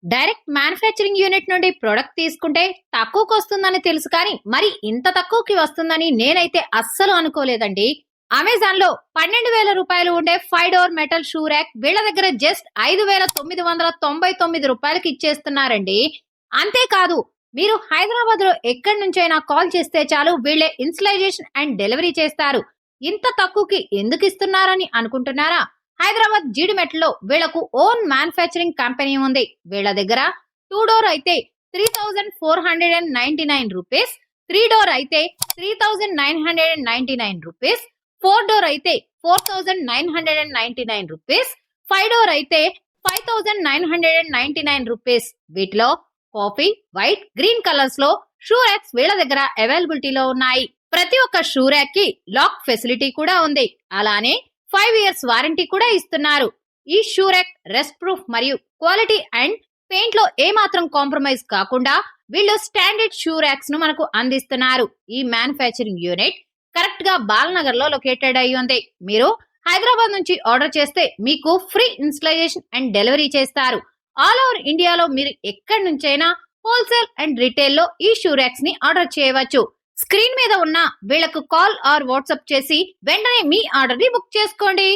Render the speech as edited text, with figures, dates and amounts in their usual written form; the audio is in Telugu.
డైరెక్ట్ మ్యానుఫ్యాక్చరింగ్ యూనిట్ నుండి ప్రొడక్ట్ తీసుకుంటే తక్కువకి వస్తుందని తెలుసు కానీ మరి ఇంత తక్కువకి వస్తుందని నేనైతే అస్సలు అనుకోలేదండి. అమెజాన్ లో 12,000 రూపాయలు ఉండే 5 డోర్ మెటల్ షూ ర్యాక్ వీళ్ళ దగ్గర జస్ట్ 5,999 రూపాయలకి ఇచ్చేస్తున్నారండి. అంతేకాదు, మీరు హైదరాబాద్ లో ఎక్కడి నుంచైనా కాల్ చేస్తే చాలు, వీళ్ళే ఇన్స్టలేషన్ అండ్ డెలివరీ చేస్తారు. ఇంత తక్కువకి ఎందుకు ఇస్తున్నారని అనుకుంటున్నారా? హైదరాబాద్ జీడిమెట్లో వీళ్లకు ఓన్ మ్యానుఫ్యాక్చరింగ్ కంపెనీ ఉంది. వీళ్ళ దగ్గర 2 డోర్ అయితే 3,499 రూపీస్, 3 డోర్ అయితే 3,999 రూపీస్, 4 డోర్ అయితే 4,999 రూపీస్, 5 డోర్ అయితే 5,999 రూపీస్. వీటిలో కాఫీ, వైట్, గ్రీన్ కలర్స్ లో షూ ర్యాక్స్ వీళ్ళ దగ్గర అవైలబిలిటీలో ఉన్నాయి. ప్రతి ఒక్క షూ ర్యాక్ కి లాక్ ఫెసిలిటీ కూడా ఉంది. అలానే 5 ఇయర్స్ వారంటీ కూడా ఇస్తున్నారు. ఈ షూ ర్యాక్ రెస్ట్ ప్రూఫ్ మరియు క్వాలిటీ అండ్ పెయింట్ లో ఏమాత్రం కాంప్రమైజ్ కాకుండా వీళ్ళు స్టాండర్డ్ షూ ర్యాక్స్ ను మనకు అందిస్తున్నారు. ఈ మ్యానుఫ్యాక్చరింగ్ యూనిట్ కరెక్ట్ గా బాలనగర్ లో లొకేటెడ్ అయి ఉంది. మీరు హైదరాబాద్ నుంచి ఆర్డర్ చేస్తే మీకు ఫ్రీ ఇన్స్టలేషన్ అండ్ డెలివరీ చేస్తారు. ఆల్ ఓవర్ ఇండియాలో మీరు ఎక్కడి నుంచైనా హోల్సేల్ అండ్ రిటైల్ లో ఈ షూ ర్యాక్స్ ని ఆర్డర్ చేయవచ్చు. స్క్రీన్ మీద ఉన్న వీళ్లకు కాల్ ఆర్ వాట్సాప్ చేసి వెంటనే మీ ఆర్డర్ ని బుక్ చేసుకోండి.